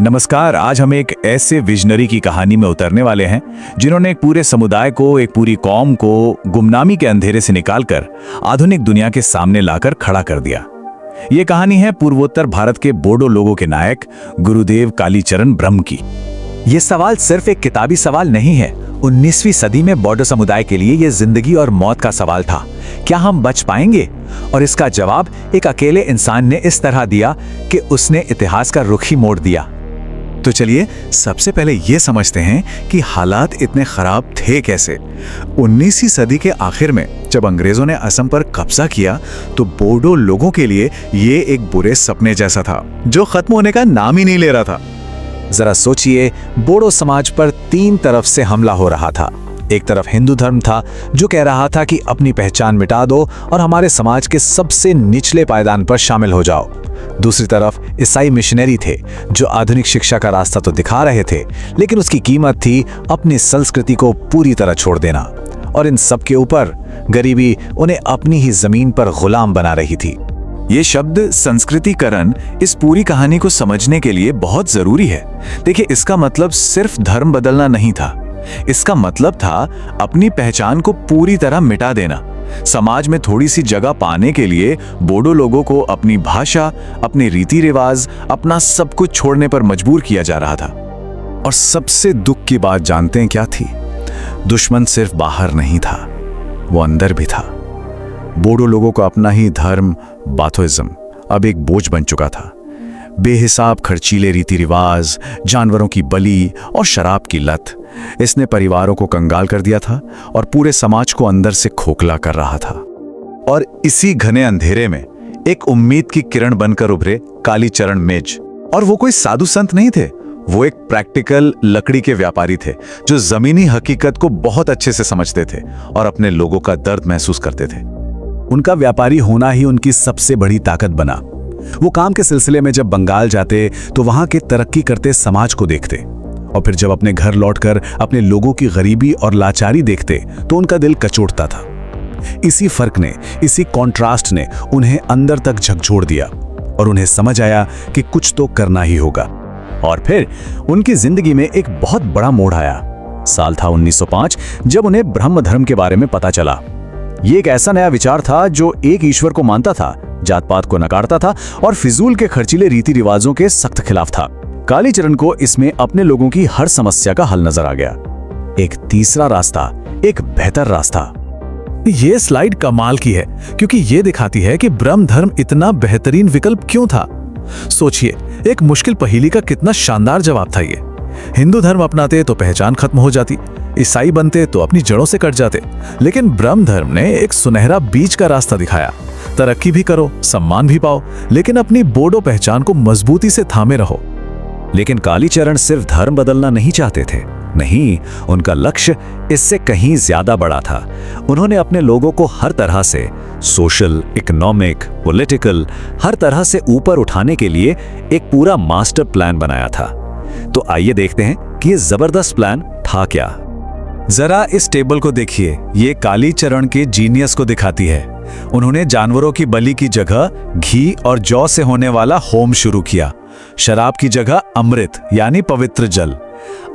नमस्कार। आज हम एक ऐसे विजनरी की कहानी में उतरने वाले हैं जिन्होंने एक पूरे समुदाय को, एक पूरी कौम को गुमनामी के अंधेरे से निकालकर आधुनिक दुनिया के सामने लाकर खड़ा कर दिया। ये कहानी है पूर्वोत्तर भारत के बोडो लोगों के नायक गुरुदेव कालीचरण ब्रह्म की। ये सवाल सिर्फ एक किताबी सवाल नहीं है। 19वीं सदी में बोडो समुदाय के लिए ये जिंदगी और मौत का सवाल था। क्या हम बच पाएंगे? और इसका जवाब एक अकेले इंसान ने इस तरह दिया कि उसने इतिहास का रुख ही मोड़ दिया। तो चलिए सबसे पहले ये समझते हैं कि हालात इतने खराब थे कैसे। 19वीं सदी के आखिर में जब अंग्रेजों ने असम पर कब्जा किया तो बोडो लोगों के लिए ये एक बुरे सपने जैसा था जो खत्म होने का नाम ही नहीं ले रहा था। जरा सोचिए, बोडो समाज पर 3 तरफ से हमला हो रहा था। एक तरफ हिंदू धर्म था जो कह रहा था कि अपनी पहचान मिटा दो और हमारे समाज के सबसे निचले पायदान पर शामिल हो जाओ। दूसरी तरफ ईसाई मिशनरी थे जो आधुनिक शिक्षा का रास्ता तो दिखा रहे थे, लेकिन उसकी कीमत थी अपनी संस्कृति को पूरी तरह छोड़ देना। और इन सब के ऊपर गरीबी उन्हें अपनी ही जमीन पर गुलाम बना रही थी। ये शब्द संस्कृतिकरण इस पूरी कहानी को समझने के लिए बहुत जरूरी है। देखिए, इसका मतलब सिर्फ धर्म बदलना नहीं था। इसका मतलब था अपनी पहचान को पूरी तरह मिटा देना। समाज में थोड़ी सी जगह पाने के लिए बोडो लोगों को अपनी भाषा, अपने रीति रिवाज, अपना सब कुछ छोड़ने पर मजबूर किया जा रहा था। और सबसे दुख की बात जानते हैं क्या थी? दुश्मन सिर्फ बाहर नहीं था, वो अंदर भी था। बोडो लोगों को अपना ही धर्म बाथोइज्म अब एक बोझ बन चुका था। बेहिसाब खर्चीले रीति रिवाज, जानवरों की बलि और शराब की लत, इसने परिवारों को कंगाल कर दिया था और पूरे समाज को अंदर से खोखला कर रहा था। और इसी घने अंधेरे में एक उम्मीद की किरण बनकर उभरे कालीचरण मेज। और वो कोई साधु संत नहीं थे, वो एक प्रैक्टिकल लकड़ी के व्यापारी थे जो जमीनी हकीकत को बहुत अच्छे से समझते थे और अपने लोगों का दर्द महसूस करते थे। उनका व्यापारी होना ही उनकी सबसे बड़ी ताकत बना। वो काम के सिलसिले में जब बंगाल जाते तो वहां के तरक्की करते समाज को देखते, और फिर जब अपने घर लौटकर अपने लोगों की गरीबी और लाचारी देखते तो उनका दिल कचोटता था। इसी फर्क ने, इसी कॉन्ट्रास्ट ने उन्हें अंदर तक झकझोर दिया और उन्हें समझ आया कि कुछ तो करना ही होगा। और फिर उनकी जिंदगी में एक बहुत बड़ा मोड़ आया। साल था 1905, जब उन्हें ब्रह्म धर्म के बारे में पता चला। ये एक ऐसा नया विचार था जो एक ईश्वर को मानता था, जात पात को नकारता था और फिजूल के खर्चीले रीति रिवाजों के सख्त खिलाफ था। कालीचरण को इसमें अपने लोगों की हर समस्या का हल नजर आ गया। एक तीसरा रास्ता, एक बेहतर रास्ता। ये स्लाइड कमाल की है क्योंकि ये दिखाती है कि ब्रह्म धर्म इतना बेहतरीन विकल्प क्यों था। सोचिए, एक मुश्किल पहेली का कितना शानदार जवाब था ये। हिंदू धर्म अपनाते तो पहचान खत्म हो जाती, ईसाई बनते तो अपनी जड़ों से कट जाते, लेकिन ब्रह्म धर्म ने एक सुनहरा बीच का रास्ता दिखाया। तरक्की भी करो, सम्मान भी पाओ, लेकिन अपनी बोडो पहचान को मजबूती से थामे रहो। लेकिन कालीचरण सिर्फ धर्म बदलना नहीं चाहते थे। नहीं, उनका लक्ष्य इससे कहीं ज्यादा बड़ा था। उन्होंने अपने लोगों को हर तरह से, सोशल, इकोनॉमिक, पॉलिटिकल, हर तरह से ऊपर उठाने के लिए एक पूरा मास्टर प्लान बनाया था। तो आइए देखते हैं कि ये जबरदस्त प्लान था क्या। जरा इस टेबल को देखिए, ये कालीचरण के जीनियस को दिखाती है। उन्होंने जानवरों की बलि की जगह घी और जौ से होने वाला होम शुरू किया, शराब की जगह अमृत यानी पवित्र जल।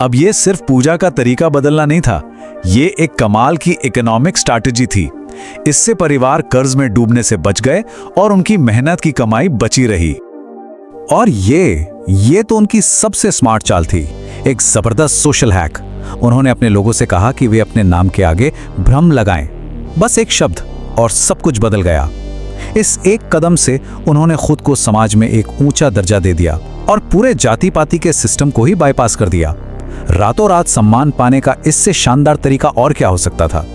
अब ये सिर्फ पूजा का तरीका बदलना नहीं था, ये एक कमाल की इकोनॉमिक स्ट्रैटेजी थी। इससे परिवार कर्ज में डूबने से बच गए और उनकी मेहनत की कमाई बची रही। और ये तो उनकी सबसे स्मार्ट चाल थी, एक जबरदस्त सोशल हैक। उन्होंने अपने लोगों से कहा कि वे अपने नाम के आगे ब्रह्म लगाएं, बस एक शब्द, और सब कुछ बदल गया। इस एक कदम से उन्होंने खुद को समाज में एक ऊंचा दर्जा दे दिया और पूरे जाति पाति के सिस्टम को ही बाईपास कर दिया। रातों रात सम्मान पाने का इससे शानदार तरीका और क्या हो सकता था?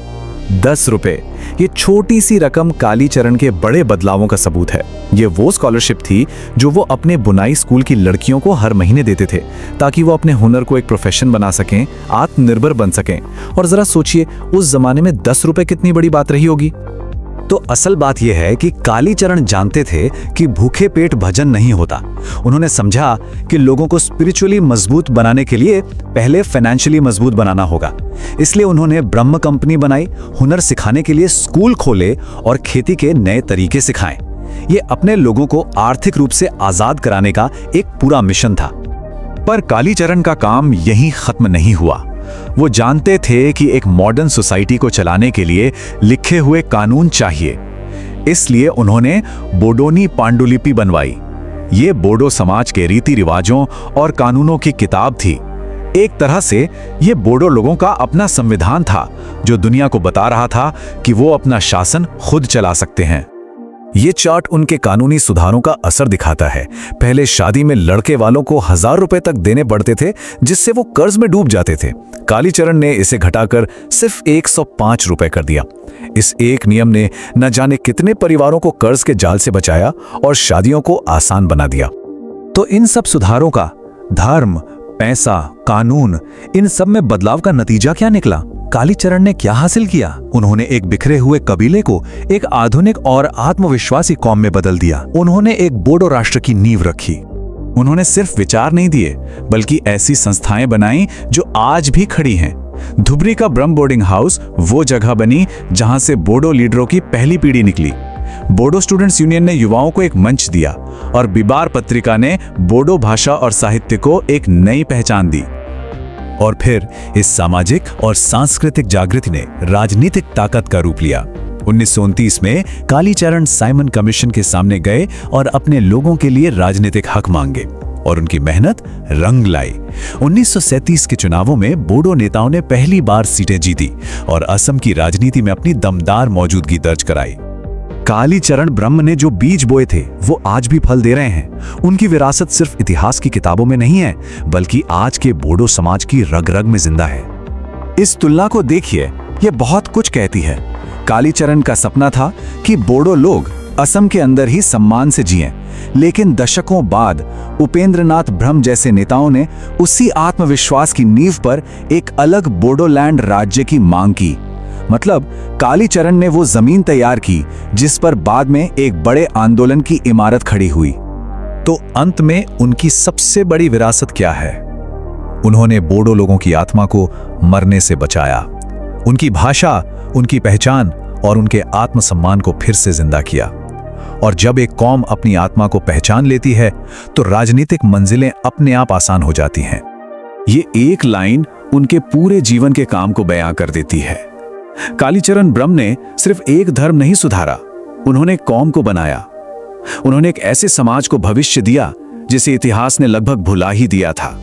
10 रुपए, ये छोटी सी रकम कालीचरण के बड़े बदलावों का सबूत है। ये वो स्कॉलरशिप थी जो वो अपने बुनाई स्कूल की लड़कियों को हर महीने देते थे ताकि वो अपने हुनर को एक प्रोफेशन बना सकें, आत्मनिर्भर बन सकें। और जरा सोचिए, उस जमाने में 10 रुपए कितनी बड़ी बात रही होगी। तो असल बात यह है कि कालीचरण जानते थे कि भूखे पेट भजन नहीं होता। उन्होंने समझा कि लोगों को स्पिरिचुअली मजबूत बनाने के लिए पहले फाइनेंशियली मजबूत बनाना होगा। इसलिए उन्होंने ब्रह्म कंपनी बनाई, हुनर सिखाने के लिए स्कूल खोले और खेती के नए तरीके सिखाएं। ये अपने लोगों को आर्थिक रूप से आजाद कराने का एक पूरा मिशन था। पर कालीचरण का काम यहीं खत्म नहीं हुआ। वो जानते थे कि एक मॉडर्न सोसाइटी को चलाने के लिए लिखे हुए कानून चाहिए। इसलिए उन्होंने बोडोनी पांडुलिपि बनवाई। ये बोडो समाज के रीति रिवाजों और कानूनों की किताब थी। एक तरह से ये बोडो लोगों का अपना संविधान था, जो दुनिया को बता रहा था कि वो अपना शासन खुद चला सकते हैं। ये चार्ट उनके कानूनी सुधारों का असर दिखाता है। पहले शादी में लड़के वालों को 1000 रुपए तक देने पड़ते थे, जिससे वो कर्ज में डूब जाते थे। कालीचरण ने इसे घटाकर सिर्फ 105 रुपए कर दिया। इस एक नियम ने न जाने कितने परिवारों को कर्ज के जाल से बचाया और शादियों को आसान बना दिया। तो इन सब सुधारों का धर्म, पैसा, कानून, इन सब में बदलाव का नतीजा क्या निकला? कालीचरण ने क्या हासिल किया? उन्होंने एक बिखरे हुए कबीले को एक आधुनिक और आत्मविश्वासी कौम में बदल दिया। उन्होंने एक बोडो राष्ट्र की नींव रखी। उन्होंने सिर्फ विचार नहीं दिए, बल्कि ऐसी संस्थाएं बनाई जो आज भी खड़ी हैं। धुबरी का ब्रह्म बोर्डिंग हाउस वो जगह बनी जहां से बोडो लीडरों की पहली पीढ़ी निकली। बोडो स्टूडेंट्स यूनियन ने युवाओं को एक मंच दिया और बिबार पत्रिका ने बोडो भाषा और साहित्य को एक नई पहचान दी। और फिर इस सामाजिक और सांस्कृतिक जागृति ने राजनीतिक ताकत का रूप लिया। 1929 में कालीचरण साइमन कमीशन के सामने गए और अपने लोगों के लिए राजनीतिक हक मांगे, और उनकी मेहनत रंग लाई। 1937 के चुनावों में बोडो नेताओं ने पहली बार सीटें जीती और असम की राजनीति में अपनी दमदार मौजूदगी दर्ज कराई। कालीचरण ब्रह्म ने जो बीज बोए थे वो आज भी फल दे रहे हैं। उनकी विरासत सिर्फ इतिहास की किताबों में नहीं है, बल्कि आज के बोडो समाज की रग रग में जिंदा है। इस तुलना को देखिए, ये बहुत कुछ कहती है। कालीचरण का सपना था कि बोडो लोग असम के अंदर ही सम्मान से जिएं, लेकिन दशकों बाद उपेंद्रनाथ ब्रह्म जैसे नेताओं ने उसी आत्मविश्वास की नींव पर एक अलग बोडोलैंड राज्य की मांग की। मतलब कालीचरण ने वो जमीन तैयार की जिस पर बाद में एक बड़े आंदोलन की इमारत खड़ी हुई। तो अंत में उनकी सबसे बड़ी विरासत क्या है? उन्होंने बोडो लोगों की आत्मा को मरने से बचाया। उनकी भाषा, उनकी पहचान और उनके आत्मसम्मान को फिर से जिंदा किया। और जब एक कौम अपनी आत्मा को पहचान लेती है तो राजनीतिक मंजिलें अपने आप आसान हो जाती हैं। ये एक लाइन उनके पूरे जीवन के काम को बयां कर देती है। कालीचरण ब्रह्म ने सिर्फ एक धर्म नहीं सुधारा, उन्होंने कौम को बनाया। उन्होंने एक ऐसे समाज को भविष्य दिया जिसे इतिहास ने लगभग भुला ही दिया था।